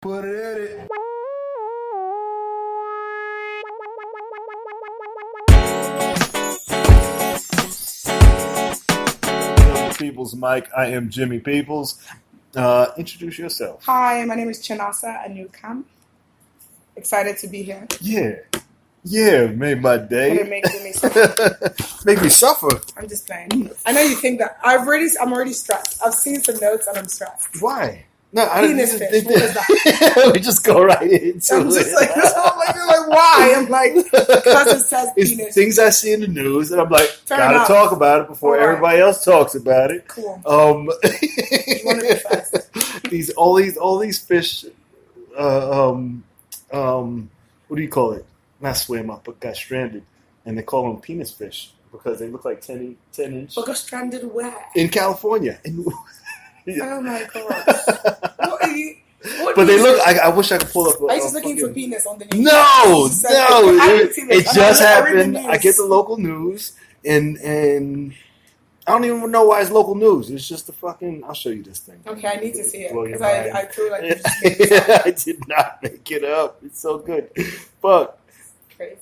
Put it in it. People's Mike. I am Jimmy Peoples. Introduce yourself. Hi, my name is Chinasa, Anukum. Excited to be here. Yeah, made my day. And it makes me suffer. Make me suffer. I'm just playing. I know you think that. I'm already stressed. I've seen some notes and I'm stressed. Why? No, Penis fish. What is that? We just go right into I'm just it. like, you're like, why? I'm like, because it says It's penis. things I see in the news, and I'm like, Turn gotta up. talk about it before All right. everybody else talks about it. Cool. You want to be fast. all these fish. What do you call it? Not swam up, but got stranded, and they call them penis fish because they look like 10 inch. But got stranded where? In California. Oh my god. What are you? But they look. I wish I could pull up. I was just looking for penis on the news. No. It just I read the happened. news. I get the local news, and I don't even know why it's local news. It's just the fucking. I'll show you this thing. Okay, I need to see it Blow your because mind. I feel like you just made this up. I did not make it up. It's so good. Fuck. Crazy.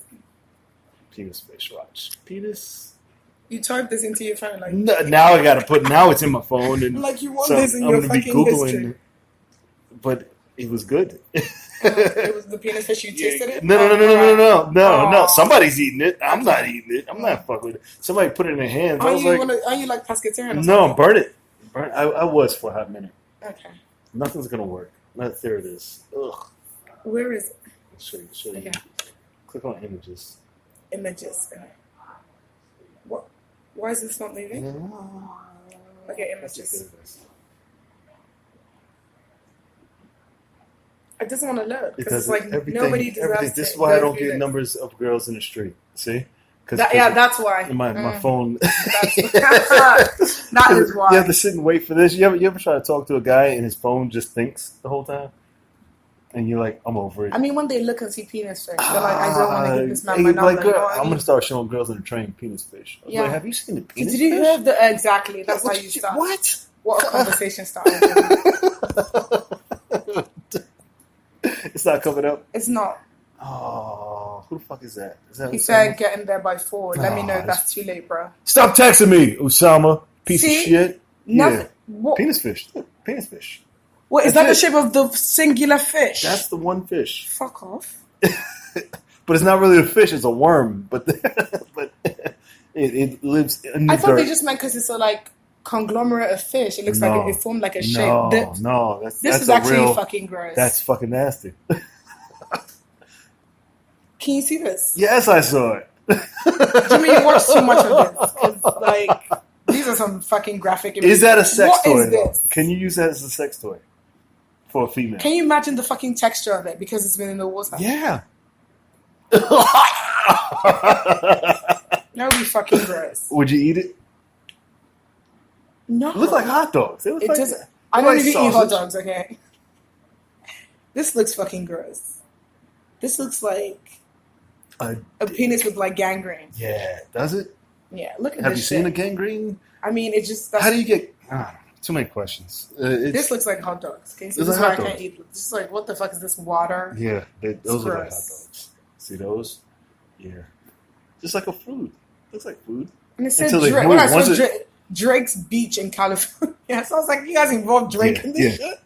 Penis fish. Watch. Penis. You typed this into your phone like. No, now I gotta put. Now it's in my phone, and Like you want so this in I'm your gonna be fucking googling. history. But it was good. It was the penis fish you tasted it? No. Somebody's eating it. I'm Okay. not eating it. I'm not fucking with it. Somebody put it in their hands. I Are was you, like, are you like pescatarian or something? no, burn it. I was for a hot minute. Okay. Nothing's gonna work. There it is. Ugh. Where is it? Show you. Okay. Click on images. Images. Okay. What? Why is this not moving? Okay, images. It doesn't want to load because it's like nobody deserves This is to why I go don't through get this. numbers of girls in the street. See? That's why. My phone. That is why. You have to sit and wait for this. You ever try to talk to a guy and his phone just thinks the whole time? And you're like, I'm over it. I mean, when they look and see penis fish, they're like, I don't want to give this man Hey, my number. like, You know what I I'm mean? going to start showing girls in the train penis fish. I was Yeah. like, have you seen the penis Did you fish? hear the exactly? That's how you start. What? What a conversation started. It's not coming up. It's not. Oh, who the fuck is that? Is that He Usama? said getting there by 4. Let me know Oh, if that's too late, bro. Stop texting me, Usama. Piece See? of shit. Nothing. Yeah. What? Penis fish. Look, penis fish. What is That's that? it. The shape of the singular fish? That's the one fish. Fuck off. But it's not really a fish. It's a worm. But it lives in the I dirt. thought they just meant because it's a like conglomerate of fish. It looks No. like it formed like a shape. No. This That's is a actually real, fucking gross. That's fucking nasty. Can you see this? Yes, I saw it. Jimmy, you watch too much of this. 'Cause, like, these are some fucking graphic images. Is that a sex What toy? is this? Though? Can you use that as a sex toy for a female? Can you imagine the fucking texture of it because it's been in the water? Yeah. That would be fucking gross. Would you eat it? No. It looks like hot dogs. It It like, doesn't. I don't like even eat hot sausage. dogs, okay? This looks fucking gross. This looks like a penis with like gangrene. Yeah, does it? Yeah, look at Have this you seen a shit. gangrene? I mean, it just... How do you get... too many questions. This looks like hot dogs. Can you see? It's This is like why I hot can't eat. This is like, what the fuck is this water? Yeah, those look like hot gross. dogs. See those? Yeah. Just like a food. Looks like food. And it said Until they Drake. move. When I saw Once it- Drake's beach in California, so I was like, you guys involve Drake Yeah, in this yeah. shit?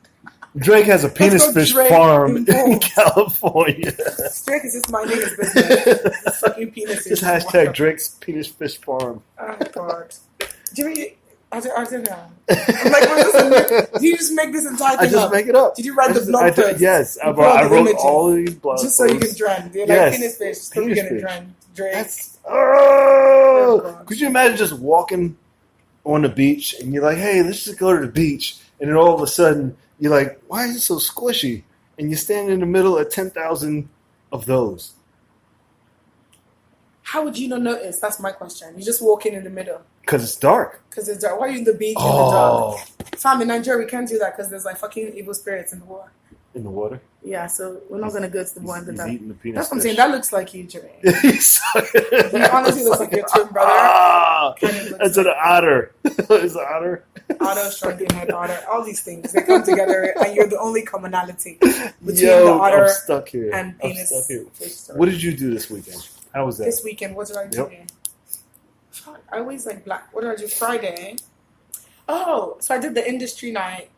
Drake has a penis go fish Drake farm in involved. California. Drake is just minding his business. This fucking penis Just is hashtag Drake's penis fish farm. Oh god. Jimmy, I don't know. I'm like, what is this? Did you just make this entire I thing just up? make it up. Did you write the I blog did- post? Yes, I You put all wrote the images all these blog just so you can posts. trend. You're Yes. like penis fish, so you're Penis gonna fish. trend. Drake. That's, Oh, God. could you imagine just walking on the beach and you're like, hey, let's just go to the beach. And then all of a sudden you're like, why is it so squishy? And you're standing in the middle of 10,000 of those. How would you not notice? That's my question. You just walk in the middle. Because it's dark. Because it's dark. Why are you in the beach in the Oh, dark? Fam, in Nigeria, we can't do that because there's like fucking evil spirits in the water. in the water. Yeah, so we're not going to go to the one in the He's dark. eating the penis That's what I'm fish. saying. That looks like you, Jimmy. He honestly looks like your twin brother. Ah, Kind of looks that's an otter. It's an otter. Otto shrinking her daughter. All these things, they come together, and you're the only commonality between Yo, the otter I'm stuck here. and penis. I'm stuck here. Fish story. What did you do this weekend? How was that? This weekend, what did I do? Yep. Fuck, I always like black. What did I do Friday? Oh, so I did the industry night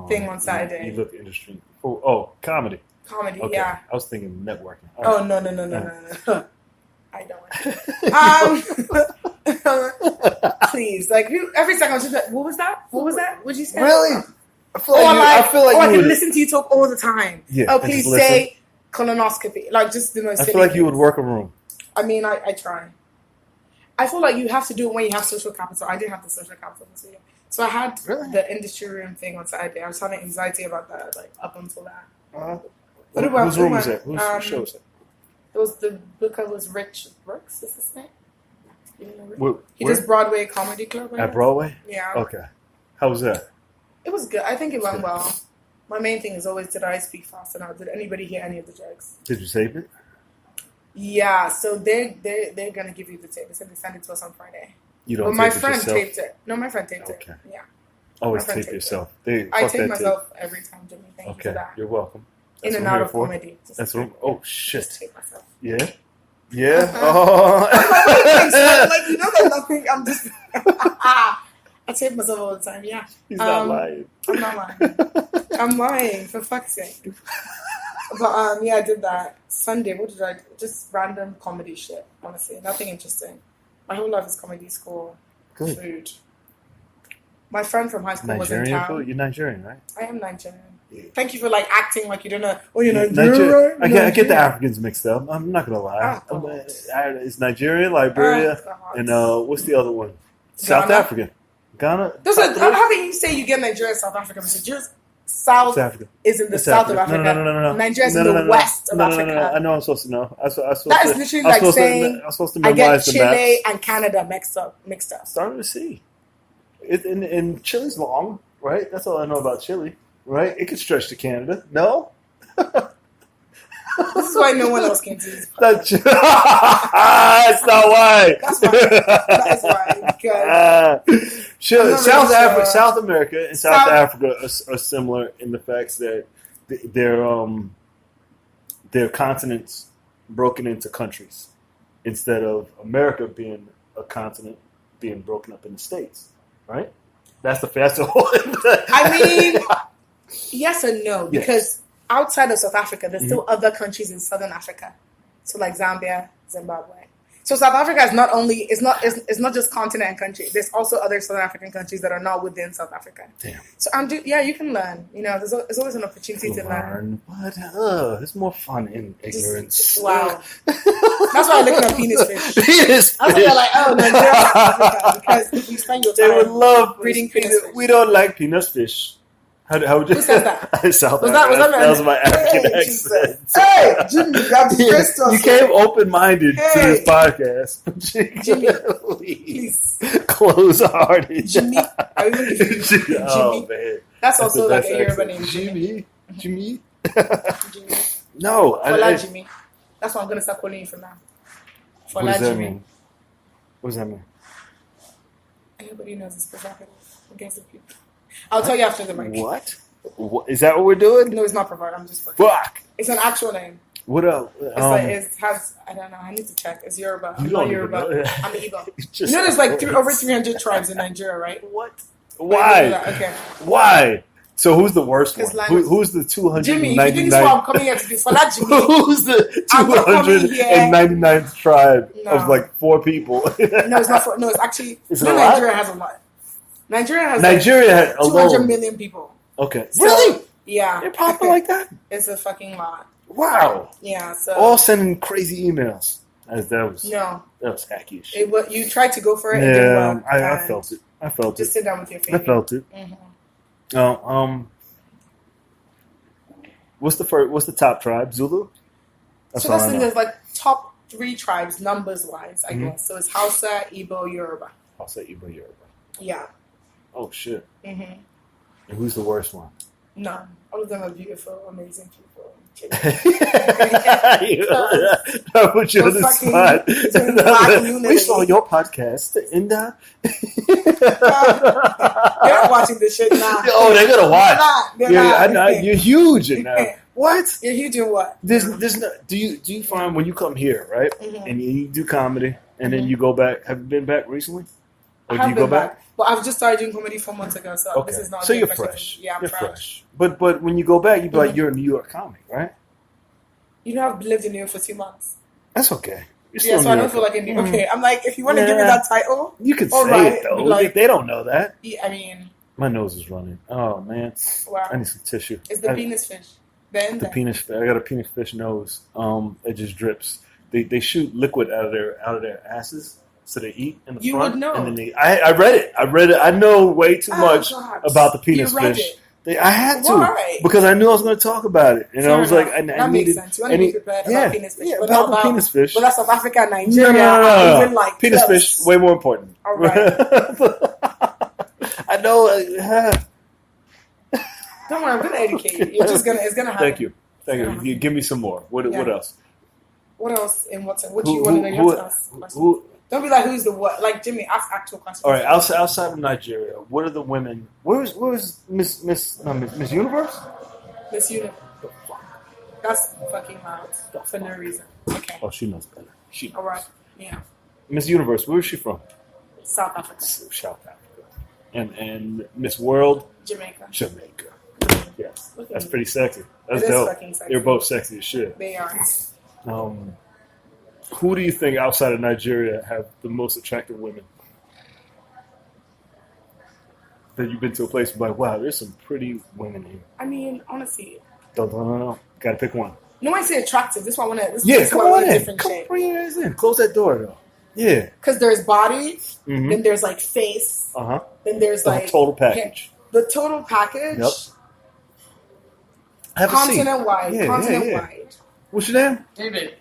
thing on Saturday. You look industry. Oh, comedy. Comedy, Okay. yeah. I was thinking networking. Oh, no. I don't. Please, like every second I was just like, what was that? What'd you say? Really? I feel like I can listen to you talk all the time. Yeah, oh, please say colonoscopy. Like just the most. I feel like you would work a room. I mean, I try. I feel like you have to do it when you have social capital. I didn't have the social capital this year. So I had the industry room thing on Saturday. I was having anxiety about that, like up until that. Whose room was it? Whose show was it? It was the booker was Rich Brooks, is his name? You know Rich? He where? does Broadway Comedy Club. At Broadway? Yeah. Okay. How was that? It was good. I think it went well. My main thing is always, did I speak fast enough? Did anybody hear any of the jokes? Did you save it? Yeah, so they're gonna give you the tape. They said they sent it to us on Friday. You don't. But my friend taped it. No, my friend taped it. Yeah. Always tape yourself. I tape myself every time, Jimmy. Thank you for that. You're welcome. In and out of comedy. That's what. Oh shit. Just tape myself. Yeah. Yeah. Oh. like you know that nothing. I'm just. I tape myself all the time. Yeah. He's not lying. I'm not lying. I'm lying for fuck's sake. But yeah, I did that. Sunday, what did I do? Just random comedy shit, honestly. Nothing interesting. My whole life is comedy, school, food. My friend from high school was in town. Food? You're Nigerian, right? I am Nigerian. Yeah. Thank you for like acting like you don't know. Oh, you're Nigerian. I get the Africans mixed up. I'm not gonna lie. It's Nigeria, Liberia, and what's the other one? South Africa. Ghana. How do you say you get Nigeria, South Africa? Because South Africa is in the south of Africa. No. Nigeria is in the west of Africa. No. I know I'm supposed to know. That is literally like saying I'm supposed to I get memorize the maps. Chile and Canada mixed up. Starting to see. And Chile's long, right? That's all I know about Chile, right? It could stretch to Canada. No? This is why no one else came to this. That's not why. That is why. Because South America and South Africa are similar in the fact that they're continents broken into countries instead of America being a continent being broken up into states, right? That's the whole. I mean, yes and no, because outside of South Africa, there's still other countries in Southern Africa, so like Zambia, Zimbabwe. So South Africa is it's not just continent and country. There's also other Southern African countries that are not within South Africa. Damn. So you can learn. You know, there's always an opportunity to learn. But it's more fun in ignorance. Wow. That's why I'm looking at penis fish. Penis fish. I was like, oh, Nigeria, South Africa, because you spend your time. They would love reading penis fish. We don't like penis fish. How would you? Who said that? South Africa. That was my African accent. Hey, Jimmy, you came open-minded to this podcast. Jimmy, please. Close-hearted. Jimmy. Oh, man. That's also like a Yoruba name. Jimmy. Jimmy. No. Jimmy. That's what I'm going to start calling you from now. What does that mean? What does that mean? Everybody knows it's provocative against the people. I'll tell you after the mic. What? Is that what we're doing? No, it's not provocative. I'm just fuck. It's an actual name. What else? It has. I don't know. I need to check. It's Yoruba. I'm not Yoruba. I'm Igbo. You know, there's like over 300 tribes in Nigeria, right? What? Why? Okay. Why? So who's the worst one? Who's the 299? Jimmy, you think this is what I'm coming here to do? For that, Jimmy. Who's the 299th tribe of like 4 people? No, it's not 4. No, it's actually. Nigeria has a lot. Nigeria has 200 million people. Okay. So, really? Yeah. They're popping like that? It's a fucking lot. Wow. Yeah. So all sending crazy emails. That was hacky as shit. You tried to go for it. Yeah, I felt it. Just sit down with your family. I felt it. Mm-hmm. What's the top tribe? Zulu? There's like top 3 tribes numbers wise, I guess. So it's Hausa, Igbo, Yoruba. Hausa, Igbo, Yoruba. Yeah. Oh shit. Mm-hmm. And who's the worst one? None. All of them are beautiful, amazing people. I'll put you on the spot. We saw your podcast, and they're not watching this shit now. Oh, they're gonna watch. They're not. You're huge now. What? You're huge in what? There's no. Do you find when you come here, right, and you do comedy, and then you go back? Have you been back recently? Or do you go back? Well, I've just started doing comedy 4 months ago, so this is not. So you're fresh. Yeah, I'm fresh. But when you go back, you be like, you're a New York comic, right? You know, I've lived in New York for 2 months. That's okay. Yeah, so I don't feel like a New York. Okay, I'm like, if you want to give me that title, you can say it though. Like, they don't know that. Yeah, I mean, my nose is running. Oh man, wow. I need some tissue. It's the penis fish. The penis fish. I got a penis fish nose. It just drips. They shoot liquid out of their asses. So they eat in the you front, would know. And then I read it. I know way too much about the penis fish. I had to because I knew I was going to talk about it, and I was like, I that needed. Makes sense. You want to be prepared about penis fish, but about the penis fish. But that's South Africa and Nigeria. No. Even like penis fish, way more important. All right. I know. Don't worry, I'm going to educate you. It's going to happen. Thank you. You give me some more. What else? What else? And what do you want to know? You have to ask questions. Don't be like, who's the what? Like, Jimmy, ask actual questions. All right, outside of Nigeria, what are the women? Where was Miss Universe? Miss Universe. That's fucking loud for no reason. Okay. Oh, she knows better. All right. Yeah. Miss Universe, where is she from? South Africa. South Africa. And Miss World? Jamaica. Yes. That's pretty sexy. That's dope. Sexy. They're both sexy as shit. They are. Who do you think outside of Nigeria have the most attractive women? That you've been to a place and like, wow, there's some pretty women here. I mean, honestly. No. Gotta pick one. No, I say attractive. This one I want to. Come on in. Bring your ass in. Close that door though. Yeah. Because there's body, then there's like face, then there's like total package. The total package. Yep. Continent wide. What's your name?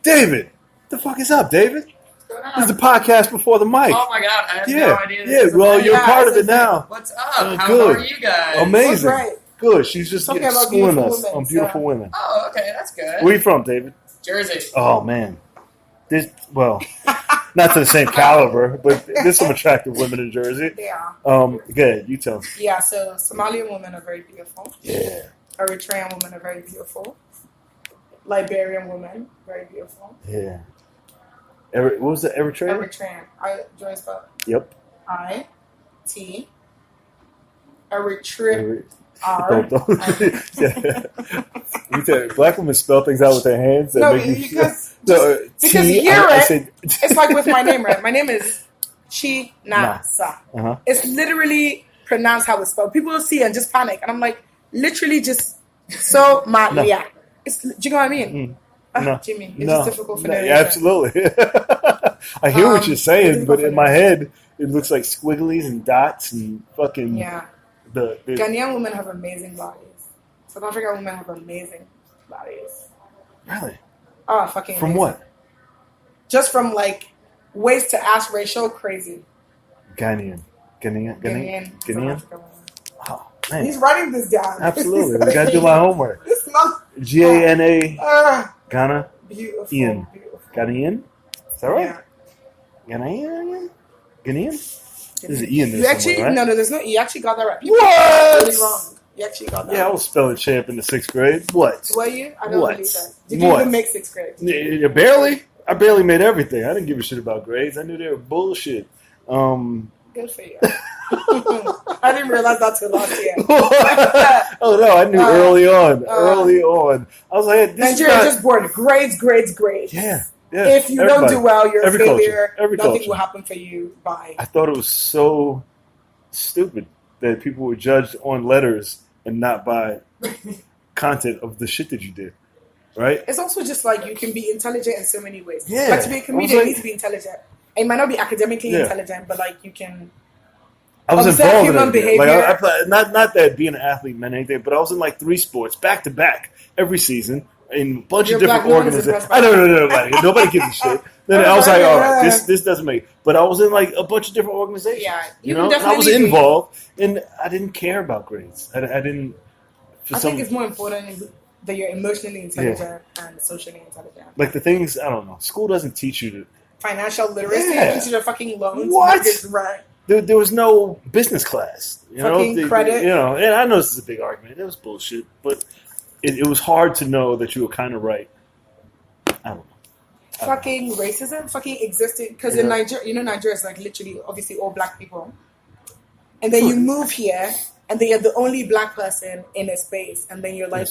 David. The fuck is up, David? This is the podcast before the mic. Oh my god, I have no idea. Well, you're part of it now. What's up? How good. are you guys? Amazing. Right. Good. She's just schooling us on beautiful women. Oh, okay, that's good. Where are you from, David? Jersey. Oh man, not to the same caliber, but there's some attractive women in Jersey. Yeah. Good. You tell me. Yeah. So Somalian women are very beautiful. Yeah. Eritrean women are very beautiful. Liberian women, very beautiful. Yeah. What was the Eritrean? Eritrean. Do I spell? Yep. I-T. Eritrea. Black women spell things out with their hands. Because it's like with my name, right? My name is Chinasa. It's literally pronounced how it's spelled. People will see and just panic, and I'm like, literally just Somalia. Do you know what I mean? Jimmy, it's just difficult for them. Yeah, absolutely. I hear what you're saying, but in my head, it looks like squigglies and dots and fucking. Yeah. The Ghanaian women have amazing bodies. South African women have amazing bodies. Really? Oh, fucking. From amazing. what? Just from like waist to ass ratio, crazy. Ghanaian. Oh, man. He's writing this down. Absolutely. I gotta do my homework. It's not G-A-N-A Ghana. Beautiful. Ian. Ghanaian? Is that right? Yeah. Ghanaian? There's an E in there right? No, there's no E. You actually got that right. What? Really wrong. You actually got that right. I was spelling champ in the 6th grade. What? Were you? I don't believe that. Did you even make 6th grade? Barely. I barely made everything. I didn't give a shit about grades. I knew they were bullshit. Good for you. I didn't realize that till last year. Oh no, I knew early on. I was like, Nigeria just bored. Grades. Yeah. If you don't do well, you're a failure. Nothing will happen for you. Bye. I thought it was so stupid that people were judged on letters and not by content of the shit that you did. Right? It's also just like you can be intelligent in so many ways. Yeah. Like to be a comedian, you need to be intelligent. And you might not be academically intelligent, but like you can. I was involved in behavior. Like I played, not that being an athlete meant anything, but I was in like 3 sports back to back every season in a bunch of different organizations. I don't know nobody gives a shit. Then I was like, all right, this doesn't make. But I was in like a bunch of different organizations. Yeah, you know, and I was involved, and I didn't care about grades. I didn't I think it's more important that you're emotionally intelligent and socially intelligent. Like the things, I don't know. School doesn't teach you to... Financial literacy, teach you the fucking loans. What? Right. There was no business class. Credit. And I know this is a big argument. It was bullshit, but it was hard to know that you were kind of right. I don't know. Fucking racism fucking existed because in Nigeria, Nigeria is like literally, obviously, all black people. And then you move here, and then you're the only black person in a space, and then you're like,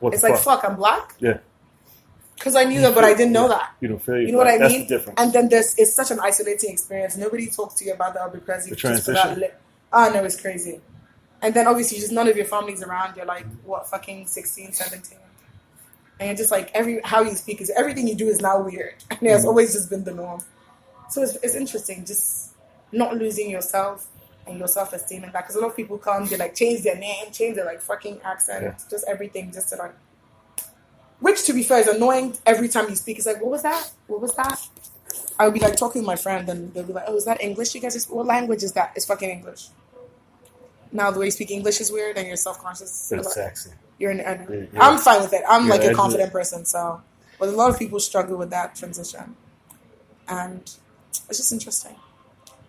it's like, fuck, I'm black? Yeah. Because I knew that, but I didn't know that. You don't feel you know what I That's mean? The difference. And then it's such an isolating experience. Nobody talks to you about that because you just for that. No, it's crazy. And then obviously just none of your family's around. You're like, what, fucking 16, 17? And you're just like, how you speak is everything you do is now weird. And it has always just been the norm. So it's interesting, just not losing yourself and your self-esteem and that. Because a lot of people come, they like change their name, change their like fucking accent, just everything, just to like. Which, to be fair, is annoying every time you speak. It's like, what was that? What was that? I would be like talking to my friend, and they'll be like, oh, is that English? You guys, what language is that? It's fucking English. Now, the way you speak English is weird, and you're self-conscious. It's sexy. I'm fine with it. I'm like a confident person, so. But a lot of people struggle with that transition. And it's just interesting.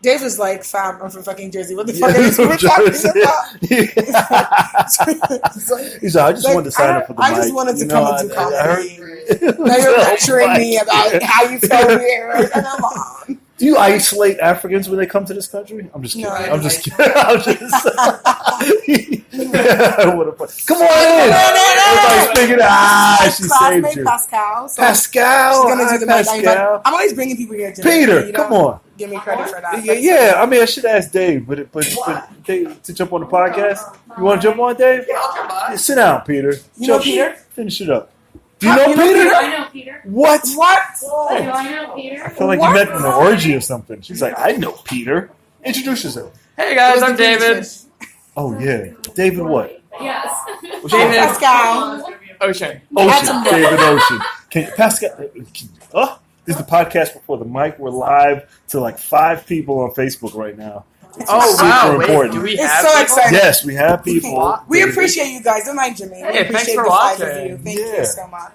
Dave is like, fam, I'm from fucking Jersey. What the fuck are you talking about? He's like, I just wanted to sign up for the mic. I just wanted to come and do comedy. Now you're lecturing me about how you feel here. And I'm like, do you isolate Africans when they come to this country? I'm just kidding. No, I'm just kidding. Come on in. Everybody's thinking, she saved you. Pascal. So Pascal. She's going to do the mic. Pascal. I'm always bringing people here. Peter, come on. Give me credit for that. Yeah, I mean, I should ask Dave, but Dave, to jump on the podcast. You want to jump on, Dave? Yeah, I'll jump on. Yeah, sit down, Peter. You know Peter? Finish it up. Do you know Peter? I know Peter. What? Do I know Peter? I feel like you met in an orgy or something. She's like, I know Peter. Introduce yourself. Hey guys, I'm David. Oh, yeah. David what? Yes. David Pascal. Ocean. David Ocean. Pascal. This is the podcast before the mic. We're live to like 5 people on Facebook right now. It's wow! important. Wait, do we It's have so people? exciting. Yes, we have people. We appreciate you guys. Don't mind Jimmy. Hey, We thanks appreciate for the 5 watching. of you. Thank you so much.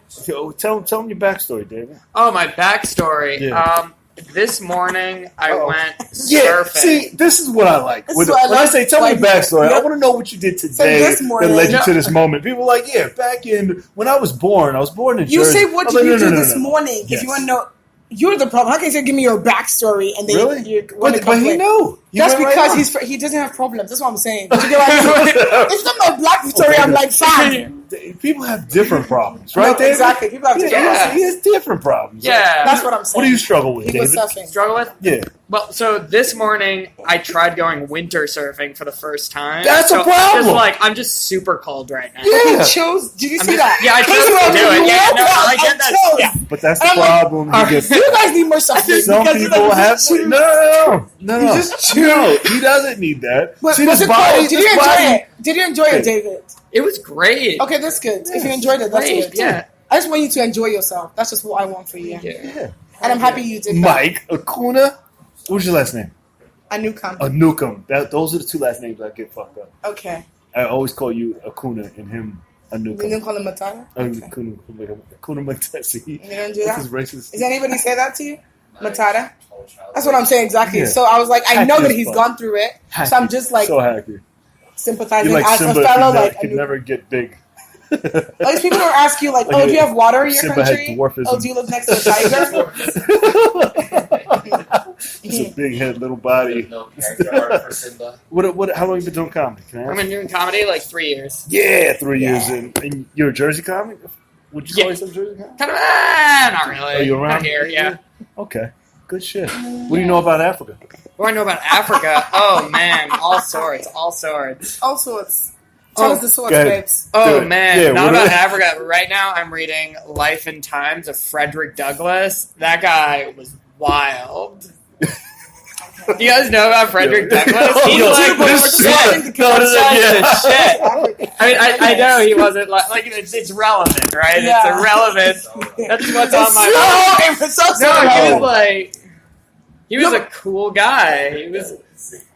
Tell them your backstory, David. Oh, my backstory. Yeah. This morning I went Yeah, surfing. see, this is what I like. This When is what I I like. say, tell me your backstory, I Yep. want to know what you did today this morning- that led you to this moment. People are like, yeah, back in when I was born in You Jersey. say, what I was did you like, do no, this morning? Yes. If you want to know, you're the problem. How can you say, give me your backstory and then Really? you want to But he complain? knew. That's because he doesn't have problems. That's what I'm saying. Did you get what I mean? It's not my black story. I'm like, fam. People have different problems, right, No, David? exactly. People have different Yeah. He has different problems. Yeah. That's what I'm saying. What do you struggle with, He was David? surfing. Struggle with? Yeah. Well, so this morning I tried going winter surfing for the first time. That's a So problem. Just like I'm just super cold right now. Yeah. He chose. Did you I'm see just- that? yeah, I chose First of to all, do you it. Yeah, woke no, up I get and that. chose. Yeah. But that's the And I'm like, problem. He gets You guys need more suffering. some because people you have choose. no. You just No, he doesn't need that. But See, was this it cold? body, Did you this enjoy body- it? Did you enjoy it, David? It was great. Okay, that's good. If you enjoyed it, that's Great, good. yeah. I just want you to enjoy yourself. That's just what I want for you. Yeah. And I'm happy you did that. Mike Acuna. What's your last name? Anukum. Anukum. Those are the 2 last names I get fucked up. Okay. I always call you Acuna and him Anukum. You didn't call him Matata? Okay. Acuna Matesi. You don't do This that? is racist. Does anybody say that to you? Matata? That's what I'm saying exactly. Yeah. So I was like, I know Hacky that as he's fuck. gone through it. Hacky. So I'm just like So hacky. sympathizing You're like as Simba a fellow. could never get big. At least people don't ask you like, oh, do you have water in your Simba had country? dwarfism. Oh, do you live next to a tiger? It's a big head, little body. No character art for Simba. How long have you been doing comedy? Can I ask? I've been doing comedy like 3 years. Yeah, 3 years in. And you're a Jersey comic? Would you call yourself Jersey comic? Kind of, not really. Are you around Not here, yeah. Okay, good shit. What do you know about Africa? What do I know about Africa? Oh man, all sorts. All sorts. Tell us the sorts, Go ahead. babes. Oh Good. man, Yeah, not what about are- Africa. Right now, I'm reading Life and Times of Frederick Douglass. That guy was wild. Do you guys know about Frederick Douglass? He's like this shit. No, shit. I mean, I know he wasn't like it's relevant, right? Yeah. It's irrelevant. That's what's on my mind. It's so No, he Oh. was like, he was a cool guy. He was.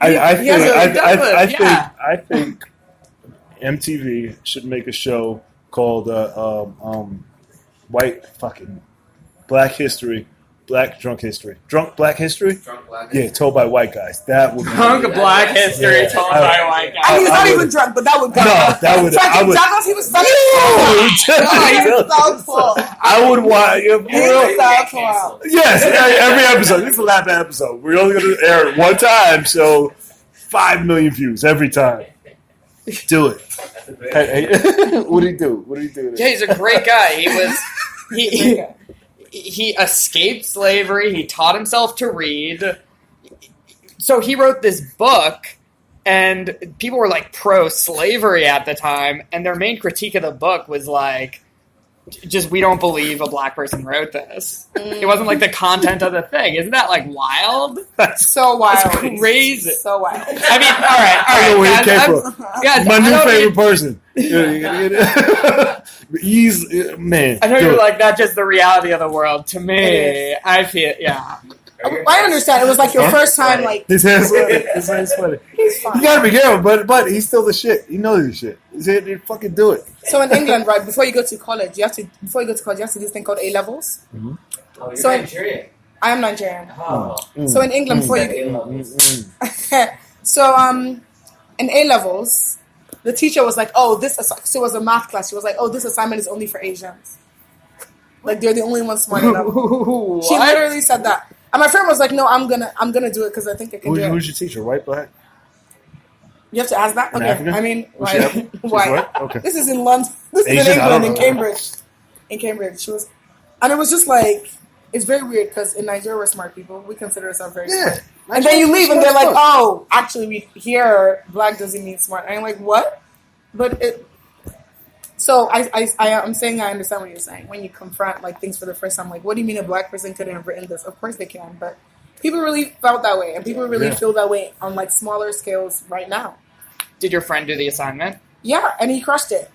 I He has a Douglas, yeah. think MTV should make a show called White fucking Black History, Black Drunk History, Drunk Black History. Drunk black. Yeah, told by white guys. That would be Drunk Black History Yeah. told by white guys. I mean, he's not I even would- drunk, but that would go. No, that would. I Frankie would. Douglas, he was so cool. I would watch. He was so cool. Yes, every episode. This is the last episode. We're only going to air it one time, so 5 million views every time. Do it. Hey, what do you do? What do you do? Yeah, he's a great guy. He escaped slavery. He taught himself to read. So he wrote this book, and people were like pro-slavery at the time, and their main critique of the book was like, just we don't believe a black person wrote this. It wasn't like the content of the thing. Isn't that like wild? So wild. That's crazy. So wild. I mean, all right. I don't know where he came from. Guys, My I new don't favorite mean- person. He's man. I know do you're it. like, that's just the reality of the world. To me, It I feel, yeah. I understand. It was like your first time, like, His hair's funny. His hair's funny. he's fine. You gotta be careful, but he's still the shit. He knows the shit. He's here to fucking do it. So in England, right, before you go to college, you have to do this thing called A levels. Oh, you're So- Nigerian. I am Nigerian. Oh. So in England, before you in A levels, the teacher was like, "Oh, so it was a math class. She was like, "Oh, this assignment is only for Asians. Like they're the only ones smart enough." She literally said that, and my friend was like, "No, I'm gonna do it because I think I can do it." Who's your teacher? White, black? You have to ask that. An Okay, African? I mean, Was she why? African? She's Why? white? Okay. This is in London. This is Asian? in I don't England, in know. Cambridge. In Cambridge, she was, and it was just like it's very weird because in Nigeria we're smart people. We consider ourselves very Yeah. smart. And then you leave and they're like, "Oh, actually, we here black doesn't mean smart." And I'm like, "What?" But it. So I'm saying I understand what you're saying when you confront like things for the first time. Like, what do you mean a black person couldn't have written this? Of course they can, but people really felt that way, and people really Yeah. feel that way on like smaller scales right now. Did your friend do the assignment? Yeah, and he crushed it.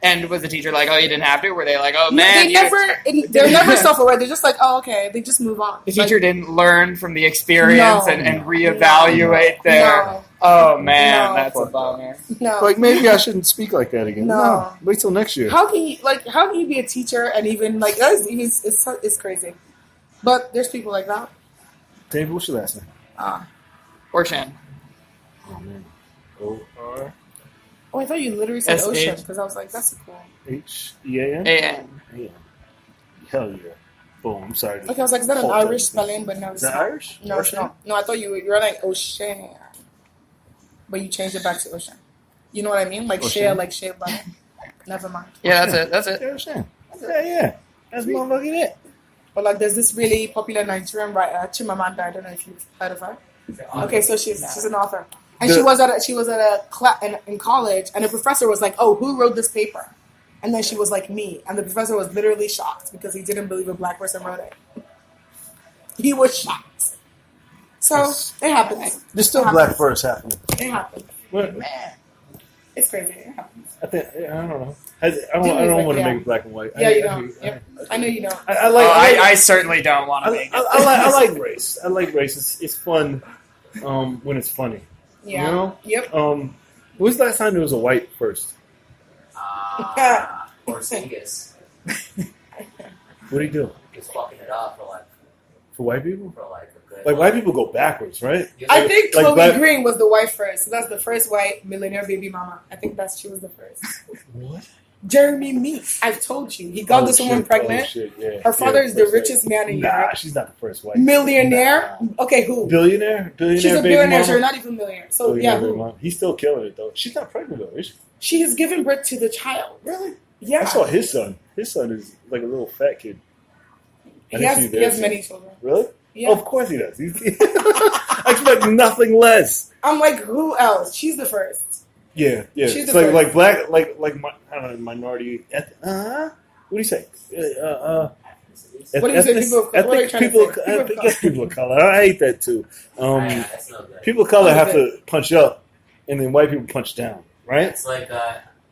And was the teacher like, oh, you didn't have to? Were they like, oh, No, man, they're never self-aware. They're just like, oh, okay. They just move on. the teacher didn't learn from the experience No. and reevaluate their... No. Oh, man, No. that's a bummer. No. Like maybe I shouldn't speak like that again. No. Wait till next year. How can you be a teacher and even like that's even it's crazy. But there's people like that. Dave, what's your last name? Or Shan. Oh man. O-R-H-E-A-N. Oh, I thought you literally said S-H. ocean because I was like, that's cool. A-N. Yeah. Hell yeah. Boom. I'm sorry. Okay, I was like, is that an Hold Irish that. spelling? But no, it's Is that not. Irish? No, it's not. No, I thought you're like ocean, but you changed it back to ocean. You know what I mean? Like Ocean. share, like share butter. Never mind. Yeah, that's it. That's it. Yeah, Shan. Yeah. That's motherfucking it. But like, there's this really popular Nigerian writer, Chimamanda. I don't know if you've heard of her. Okay, so she's an author, and she was at a class in college, and the professor was like, "Oh, who wrote this paper?" And then she was like, "Me," and the professor was literally shocked because he didn't believe a black person wrote it. He was shocked. So it happens. There's still It black happens. first happening. It happens. What? It's crazy. It happens. I think I don't know. I don't like, want to yeah. make it black and white. Yeah, you don't. Yep. I know you don't. I like. I certainly don't want to make it. I like race. I like race. It's fun when it's funny. Yeah. You know? Yep. When was the last time there was a white first? Or Vegas. What do you do He's fucking it up for white people? for like a good. Like white people go backwards, right? I think Like Chloe black- Green was the white first. So that's the first white millionaire baby mama. I think she was the first. What? Jeremy Meeks. I've told you. He got this woman pregnant. Oh, shit, yeah. Her father is the first richest man in Nah, Europe. she's not the first white. Millionaire? Okay, who? Billionaire? She's a baby billionaire, mama? so you're not even millionaire. So Billionaire yeah, baby who? mama. He's still killing it though. She's not pregnant though, is she? She has given birth to the child. Really? Yeah. I saw his son. His son is like a little fat kid. I He didn't has, see he has theirs. many children. Really? Yeah. Oh, of course he does. I expect nothing less. I'm like, who else? She's the first. Yeah. She's It's the like first. black, I don't know, minority. What do you say? What do you say? People of color? What are you trying to people, say? I guess people of color. I hate that too. That's no good. People of color have Okay. to punch up, and then white people punch down. Right? It's like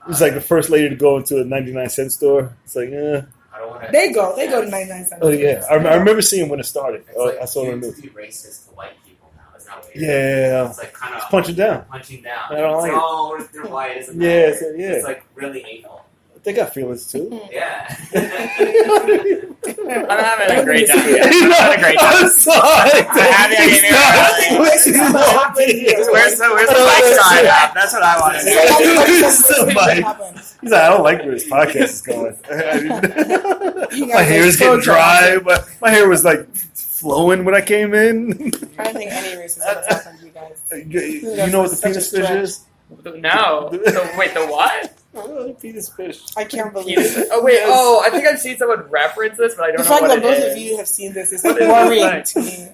It's like the first lady to go into a 99-cent store. It's like, I don't want to. They go to 99 cents. oh yeah. I remember seeing when it started. It's like I saw it on too, news. too racist to white people now. It's of weird. Yeah. It's like kind It's of punching down. punching down. I don't like it. Oh, if they're white, isn't Yeah, that? it's like really anal. They got feelings too. Yeah. I'm having a great time. I'm having a great time. I'm sorry. Where's the mic sign up? That's what I want to know. He's like, I don't like where this podcast is going. My hair is getting dry. My hair was like flowing when I came in. I don't think any racism has happened to you guys. You know what the penis fish is? No. Wait, the what? Penis fish. I can't believe Penis. it. Oh wait. Oh, I think I've seen someone reference this, but I don't The know fact what that it both is. of you have seen this is What is it worrying like? to me.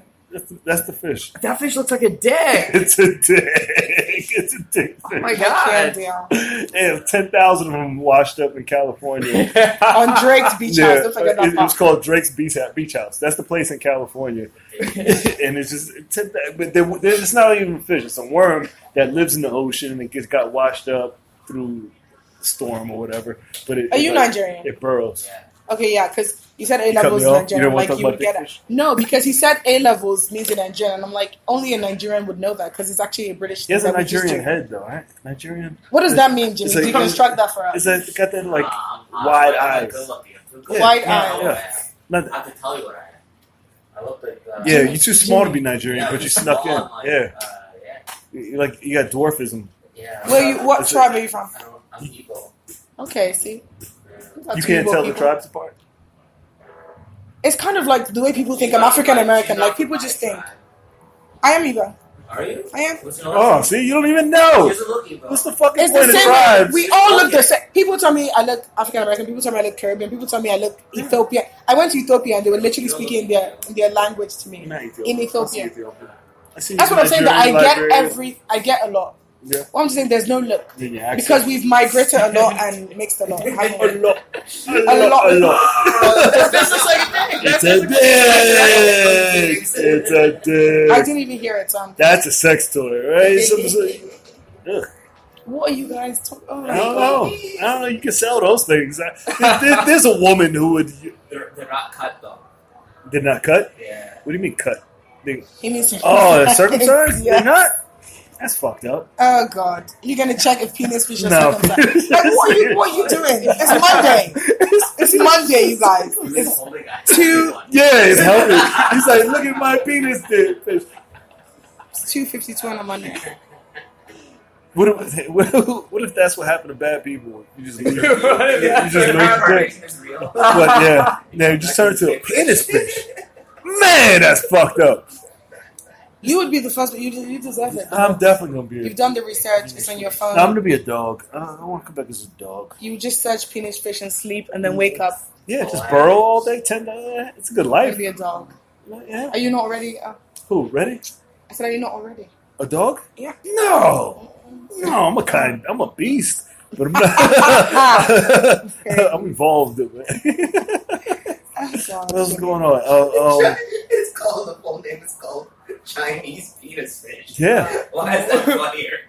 That's the fish. That fish looks like a dick. It's a dick. It's a dick fish. Oh my I can't god. deal. They have 10,000 of them washed up in California. On Drake's beach house. Don't forget that it was part. called Drake's Beach House. That's the place in California. And it's just, but it's not even a fish. It's a worm that lives in the ocean and it got washed up through a storm or whatever. But Are you Nigerian? It burrows. Yeah. Okay, yeah, because you said A cut levels me in off? You Nigerian, don't want like to you talk would about get dick it. fish? No, because he said A levels means in Nigerian, and I'm like, only a Nigerian would know that because it's actually a British. He has a thing that we just Nigerian do. head though, right? Nigerian. What does that mean, Jimmy? It's like- Deconstruct that for us. Is that got that like I'm wide I'm eyes? good looking. Yeah. Wide I eyes. don't know what I am. Not, I have to tell you what I am. I look like. yeah, you're too small to be Nigerian, yeah, but you just snuck in. small, like, Yeah, yeah. you like you got dwarfism. Yeah. What Is it- tribe are you from? I'm Igbo. Okay, see, Yeah. You can't tell the tribes apart. It's kind of like the way people think I'm African American. Like people just think I am Igbo. Are you? I am. What's your Oh, see, you don't even know. She doesn't look Igbo. What's the fucking It's the point of same way. tribes? We all look the same. People tell me I look African American. People tell me I look Caribbean. People tell me I look Ethiopian. I went to Ethiopia and they were literally speaking in their language to me. Not In I see Ethiopia. Ethiopia. I see That's what I'm saying. That I Nigerian, get I get a lot. Yeah. What I'm saying, there's no look Then your accent. because we've migrated a lot and mixed a lot. a lot. This looks like a dick. It's a dick. It's a dick. I didn't even hear it. So That's a sex toy, right? Ugh. what are you guys talking? Oh my I don't God. know. I don't know. You can sell those things. There's a woman who would They're not cut though. did not cut. Yeah. What do you mean cut? He needs to. Oh, they're circumcised? Yeah. They're not. That's fucked up. Oh God! You're gonna check if penis fish are No. circumcised. Like, what are you doing? It's Monday. It's Monday, you guys. It's Holding a two- one. Yeah, it's healthy. He's like, look at my penis dick. 2:52 on a Monday. What if that's what happened to bad people? You just lose, you just lose your dick. Reincarnation is real. But yeah, you just turn into a penis fish. Man, that's fucked up. You would be the first. You deserve it. I'm definitely gonna be. You've done the research. It's on your phone. I'm gonna be a dog. I want to come back as a dog. You just search penis fish and sleep, and then wake up Yeah, just burrow all day. It's a good and life. be a dog. Yeah. Are you not ready? Who? Ready? I said, are you not already? A dog? Yeah. No. I'm a beast. But I'm not. I'm involved. What's going on? It's called, the full name is called Chinese penis fish. Yeah. Why is that funnier?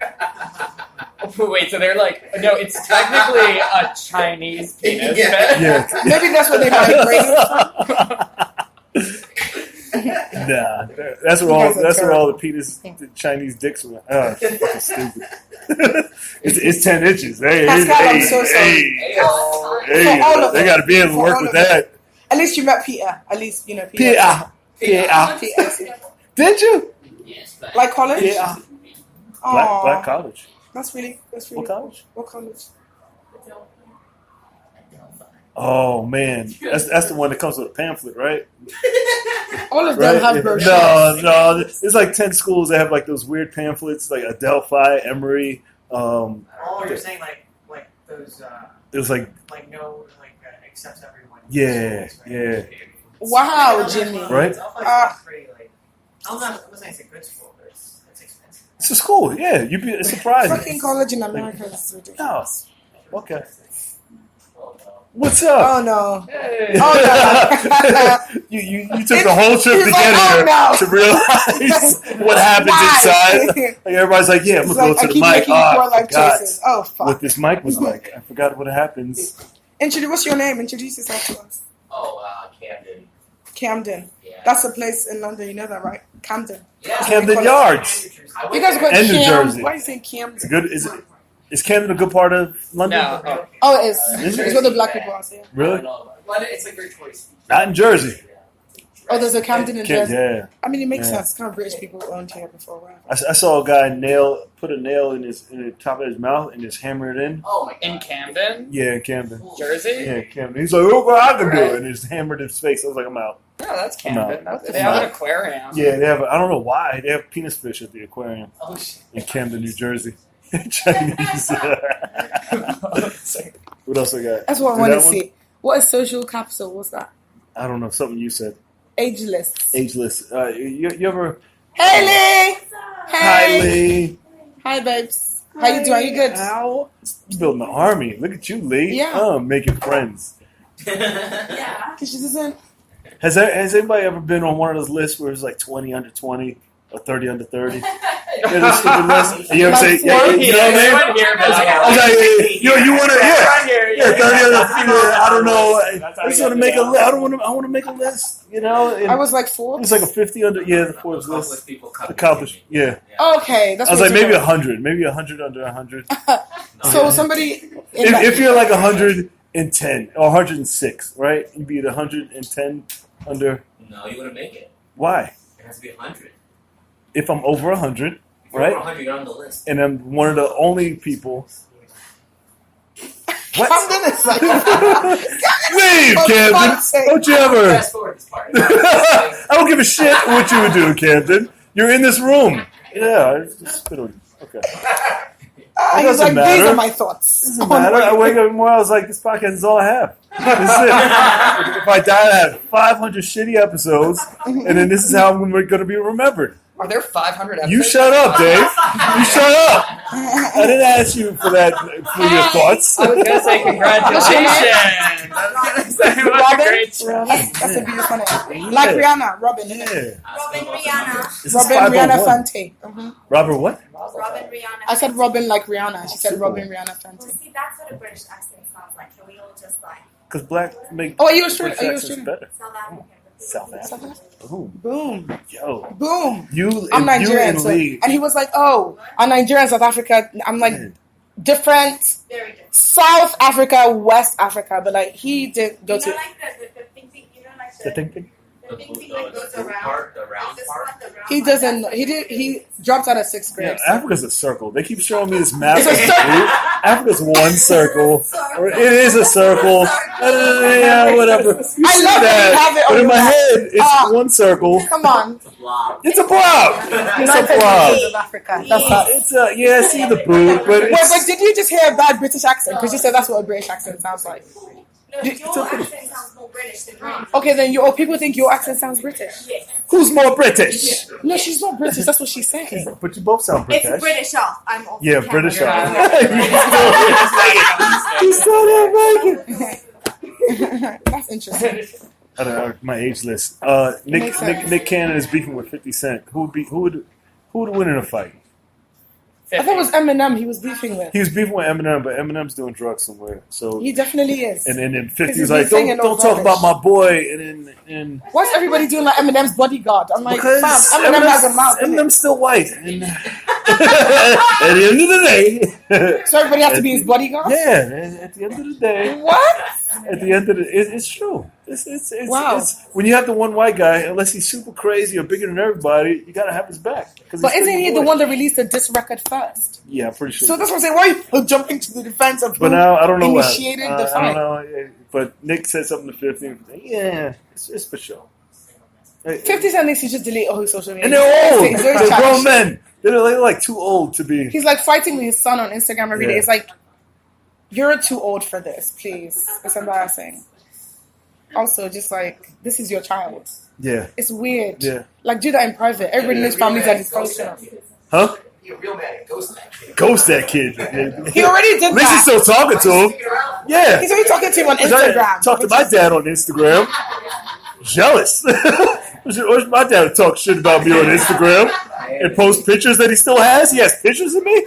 Wait, so they're like, no, it's technically a Chinese penis. Yeah. Yeah. Maybe that's what they migrated from. Nah, that's where all the penis, the Chinese dicks went. Oh, it's fucking stupid. it's 10 inches. Hey, Pascal, I'm so sorry. hey, For all of they them. got to be able to For work all with of them. that. At least you met Peter. At least you know Peter. Peter. Did you? Yes, but Like college? Yeah. Aw, Black college. That's really What college? What college? Oh man, that's the one that comes with a pamphlet, right? All of them Right? have brochures. No, it's like 10 schools that have like those weird pamphlets, like Adelphi, Emory. Oh, you're saying like those It was like, accepts everyone. yeah. Wow, Jimmy. Right? Pretty like I'm not saying it's a good school, but it's expensive. It's a school, yeah. You'd be surprised. Fucking college in America is ridiculous. No. Okay. What's up? Oh no. Hey. Oh no. You took the whole trip to He's get like, here oh, no. to realize what happens Why? inside. Like everybody's like, yeah, I'm It's gonna like, go I to the keep mic. making I poor life forgot choices. Oh fuck. what this mic was like. I forgot what happens. What's your name? Introduce yourself to us. Oh, Camden. Camden. Yeah. That's a place in London. You know that, right? Camden. Yeah. Camden Yards. You guys go And New Jersey. Why are you saying Camden? It's good. Is Camden a good part of London? No. Oh, it is. Is it? It's where the black people are. Yeah. Really? Well, it's a great choice. Not in Jersey. Oh, there's a Camden in Jersey. Yeah. I mean, it makes Yeah. sense. Kind of British people owned here before. Right? I saw a guy put a nail in the top of his mouth and just hammer it in. Oh my god. In Camden, Yeah, in Camden. Jersey. Yeah, Camden. He's like, "Oh, well, I can do it," and just hammered his face. I was like, "I'm out." No, that's Camden. No. They have an aquarium. Yeah, they have. I don't know why they have penis fish at the aquarium Oh shit. in Camden, New Jersey. Chinese. What else I got? That's what I Do want to that one? see. What is social capital? What's that? I don't know. Something you said. Ageless. Ageless. You ever? Hey, Lee. Hi, Hey. Lee. Hi, babes. How you doing? You good? Building an army. Look at you, Lee. Yeah. Making friends. Yeah. Because she doesn't. Has anybody ever been on one of those lists where it's like 20 under 20 or 30 under 30? Yeah, those stupid lists. And you ever say, yeah, you know what I mean? Everyone here, but I was like, you want to, yeah, 30 under 30. I don't know. I just want to make a list. I want to make a list, you know? And I was like 4. it's like a 50 under, the Forbes list. Accomplished, yeah. Okay, that's I was what like, maybe you're 100. Maybe 100 under 100. talking about. So somebody. In that- If you're like 110 or 106, right? You'd be at 110 under. No, you wouldn't make it. Why? It has to be 100. If I'm over 100, If you're right? over 100, you're on the list. And I'm one of the only people. What? Camden is like. Leave, For Camden. fuck's sake. Don't you ever. Fast forward this part. I don't give a shit what you would do, Camden. You're in this room. Yeah, I just spit on you. Okay. He's doesn't like, matter. these are my thoughts. Doesn't matter. I wake up in the morning, I was like, this podcast is all I have. This is it. If I die, I have 500 shitty episodes, and then this is how I'm going to be remembered. Are there 500 episodes? You shut up, Dave. You shut up. I didn't ask you for that, for your thoughts. I was going to say congratulations. I was going to say what a Robin? great choice. That's a beautiful name. Like Rihanna, Robin. Yeah. Robin Rihanna. This is Robin 501. Rihanna Fante. Robert what? Robin Rihanna. I said Robin like Rihanna. She said Super. Robin Rihanna Well, Fante. see, that's what a British accent sounds like. Can we all just like Because black make Oh, are you Australian? British Are you accents Australian? better. South African? South Africa. Ooh. Boom. Yo. Boom. You, I'm you Nigerian. and So, Lee. and he was like, oh, I'm Nigerian, South Africa. I'm like, different. Very different. South Africa, West Africa. But like, he did go You to. know, like the thing, you know, like The thing. the thing that goes around. Part, the round Is this part. what the round He part doesn't. does? He did. He dropped out of 6th Yeah, grade. Africa's a circle. They keep showing me this map. It's a of circle. food. Africa's one circle. Or it is a circle. Yeah, whatever. You I see love that you have it but on in your my map. head, it's one circle. Come on. It's a blob. It's a blob. It's a United blob. Nations of Africa. That's us. It's a I see the boob, but Wait, it's but did you just hear a bad British accent? Because you said that's what a British accent sounds like. No, your accent sounds more British than mine. Okay, then people think your accent sounds British. Yes. who's more British? No, she's not British. That's what she's saying. But you both sound British. It's British off. I'm also Yeah, Canada. British. Yeah. You still didn't make it. That's interesting. I don't know, my age list. Makes sense. Nick Cannon is beefing with 50 Cent. Who would win in a fight? I thought it was Eminem he was beefing with. He was beefing with Eminem, but Eminem's doing drugs somewhere. So He definitely is. and then 50 'Cause was he's like, been singing don't no talk about rubbish. my boy. And Why's everybody doing like Eminem's bodyguard? I'm like, because fam, Eminem has a mouth. innit? Eminem's still white. And at the end of the day, So everybody has to be his bodyguard? yeah. At the end of the day, What? at the end of it's true. It's Wow. It's, when you have the one white guy, unless he's super crazy or bigger than everybody, you gotta have his back. But isn't he the one that released the diss record first? Yeah, I'm pretty sure. So that's what I'm saying. Why are you jumping to the defense of But who now I don't know what. initiated the I fight? don't know. But Nick said something to 50. Yeah, it's for sure. 50 Cent needs to just delete all his social media. And they're old. He's very They're childish. grown men. They're like too old to be. He's like fighting with his son on Instagram every day. Yeah. It's like, you're too old for this, please. It's embarrassing. Also, just like, this is your child. Yeah. It's weird. Yeah. Like, do that in private. Everybody knows families are dysfunctional. Huh? You're real mad at Ghost that kid. Ghost that kid. He already did At least he's that. still talking to him. Yeah. He's already talking to him on Instagram. Talk to my dad on Instagram. Jealous. Where's my dad to talk shit about me on Instagram and post pictures that he still has? He has pictures of me?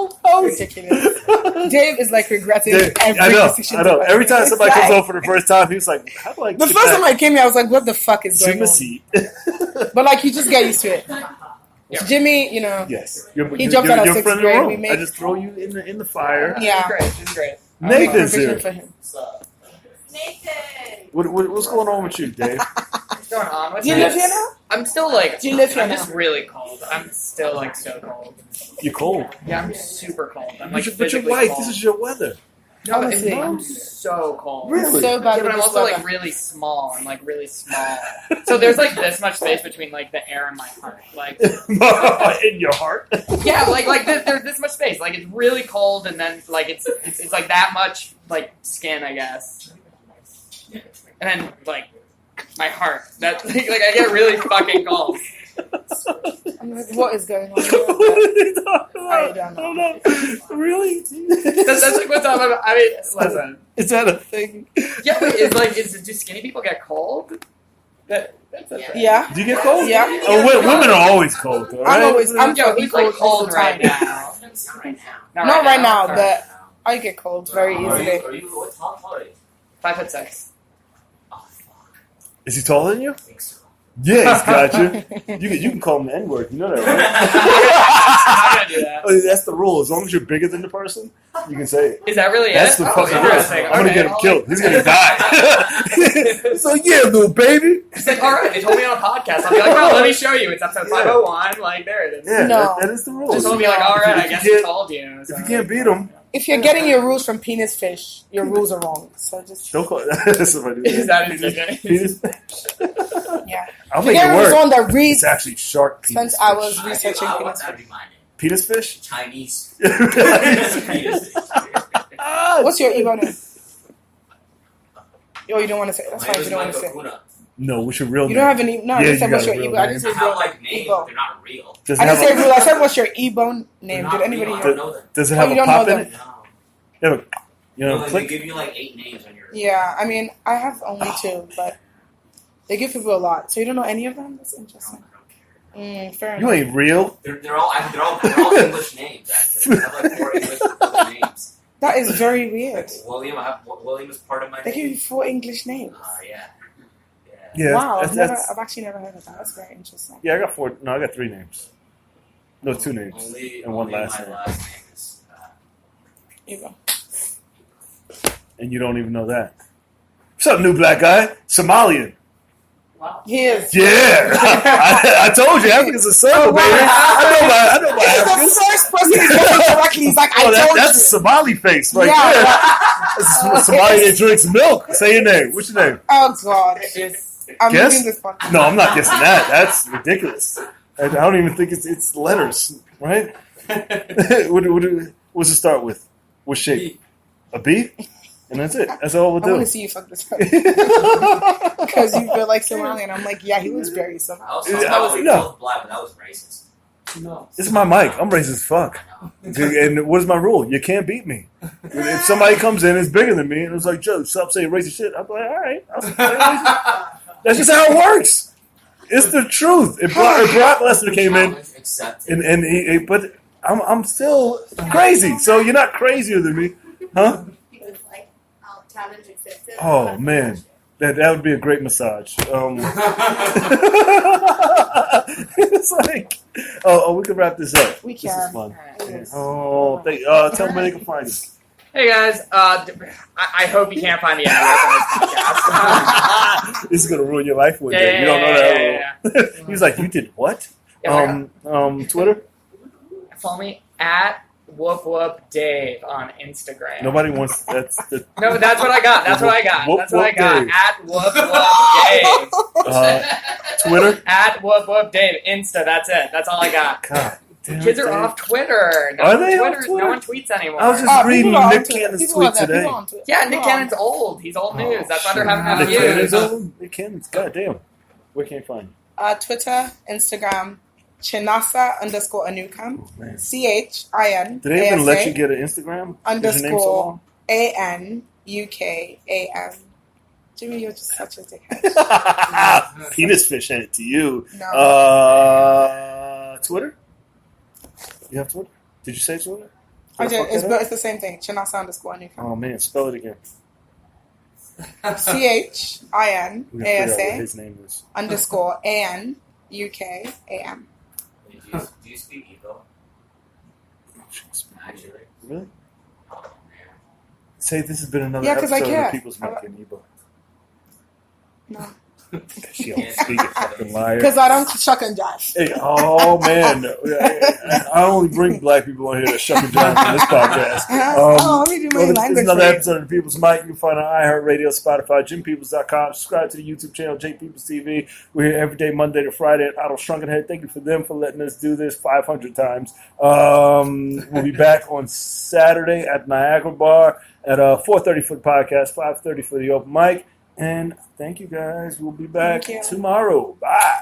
Goalpost. Ridiculous. Dave is like regretting every decision. I know. Every time somebody comes like, over for the first time, he's like, "How do I?" The first time I came here, I was like, "What the fuck is going on?" seat. But like, you just get used to it. Yeah. Jimmy, you know, Yes, he jumped out of sixth grade. We made. I just throw you in the fire. Yeah, She's great. Nathan's provision here. for him. Nathan. What's going on with you, Dave? What's going on with Do you this? live here now? I'm still like, Do you live here I'm now? just really cold. I'm still like so cold. You're cold. Yeah, I'm super cold. I'm like But you're physically white. cold. This is your weather. No, Honestly. I'm so cold. Really? So bad Yeah, but with I'm this also weather. like really small. I'm like really small. So there's like this much space between like the air and my heart. Like In your heart. yeah, like there's this much space. Like it's really cold, and then like it's like that much like skin, I guess. And then like my heart. That like I get really fucking cold. I'm like, what is going on? What are you talking I about? don't know. Really? That's like what's up. I mean, listen. Is that a thing? Yeah, but it's like, do skinny people get cold? That's a thing. Yeah, Do you get cold? yeah. Oh, women are always cold, though, right? I'm Yeah, fucking he's like cold all cold the right time. now. Not right now. Not right now, Not but I get cold very easily. Are you what tall are you? 5'6". Oh fuck. Is he taller than you? I think so. Yeah, he's got you. You can call him the N-word. You know that, right? I'm not gonna do that. Oh, that's the rule. As long as you're bigger than the person, you can say it. Is that really That's it? the fucking rule. interesting. I'm gonna Okay, get him I'll killed. He's gonna die. So yeah, little baby. It's like, all right, they told me on a podcast. I'll be like, oh, let me show you. It's episode 501. Like, there it is. Yeah, No. that is the rule. Just told me like, all right, I If you guess can't- I told you. If you can't beat him, If you're getting your rules from penis fish, your rules are wrong. So just don't call it. Somebody Is that his nickname? Penis. yeah. I'll If make you're it getting work. someone that reads, It's actually shark penis. spends hours I researching want penis that to fish. be my name. Penis fish. Chinese. What's your ego name? Oh, you don't want to say. That's My fine. name You is don't want to Michael say. Kuna. No, what's your real name? You don't have any. No, I Yeah, just said you what's got your a ego. real I name. just I said have your like names, ego. but they're not real. Does I it didn't have say real. I said what's your ebo name. They're Did not anybody real. I hear? don't know them. does it Oh, have you a don't pop know in them. it? No. You have a, you know, They click. give you like 8 names on your. Yeah, I mean, I have only 2, but they give people a lot. So you don't know any of them? That's interesting. Fair enough. You ain't real. They're all English names actually. I have like 4 English names. That is very weird. William is part of my They give you name. 4 English names. Yeah. Yeah. Wow, that's- I've actually never heard of that. That's very interesting. yeah, I got 4. No, I got 3 names. No, 2 names and one last my name. last name is. Here you go. And you don't even know that. What's up, new black guy? Somalian. Wow. He is. Yeah, I told you, Africans are circle, baby. I know my He's Africans. the first person to get it correctly. He's like, Oh, I told that's you. Somali face right Yeah. there. That's a Somali that drinks milk. Say your name. What's your name? Oh, God. I'm Guess? leaving this podcast. No, I'm not guessing that. That's ridiculous. I don't even think it's letters, right? What's it start with? What shape? A B? And that's it. That's all we'll I want do. to see you fuck this up. Because you feel like Somalian. I'm like, yeah, he looks very Somali. I was No. both black, but that was racist. No. This is my mic. I'm racist as fuck. I know. And what is my rule? You can't beat me. If somebody comes in and is bigger than me and it's like, Joe, stop saying racist shit, I'm like, all right. I'll say racist. That's just how it works. It's the truth. If Brock Lesnar came in, Challenge accepted. and he but I'm still crazy. So you're not crazier than me, huh? He was like, I'll challenge accepted. Oh man, that would be a great massage. It's like, oh, we can wrap this up. We This can. is fun. Yes. Oh, tell them where they can find you. Hey guys, I hope you can't find the address on this podcast. This is gonna ruin your life one Yeah, day. You don't know yeah, that rule. He's like, you did what? Yeah, Twitter. Follow me at Whoop Whoop Dave on Instagram. Nobody wants. That's the. No, that's what I got. That's what I got. Whoop That's what I Whoop got. Dave. At Whoop Whoop Dave. Twitter. At Whoop Whoop Dave. Insta. That's it. That's all I got. God damn Kids it, are Dave. off Twitter. Are they off Twitter? No one tweets anymore. I was just reading people are Nick on Twitter. Cannon's People tweet are there. today. People on Twitter. Yeah, Nick People on- Cannon's old. He's old news. That's why they're having Nick enough Cannon's views. old. Nick Cannon's. God damn. Where can you find you? Twitter, Instagram, Chinasa _Anukum. Man. CHIN. Did they even let you get an Instagram? Is your name so _ ANUKAM. Jimmy, you're just such a dickhead. long? Penis fish in it to you. No. Twitter? You have Twitter? Did you say Twitter? I Did I did. fuck that up? It's the same thing. Chinasa underscore Anukum. Oh man, spell it again. CHINASA We gotta figure out what his name is. underscore ANUKAM. Do you speak Igbo? Actually? Really? Oh, man. Say this has been another Yeah, 'cause I episode of can't. People's Mic in Igbo. No. She don't speak it, fucking liar. Because I don't shuck and jive. Hey, oh man, I only bring black people on here that shuck and jive on this podcast. Let me do my This language. is another for you. episode of the People's Mic. You can find it on iHeartRadio, Spotify, JimPeoples.com. Subscribe to the YouTube channel, J Peoples TV. We're here every day, Monday to Friday at Idle Shrunken Head. Thank you for them for letting us do this 500 times. We'll be back on Saturday at Niagara Bar at 4:30 for the podcast, 5:30 for the open mic. And thank you guys. We'll be back Thank you. tomorrow. Bye.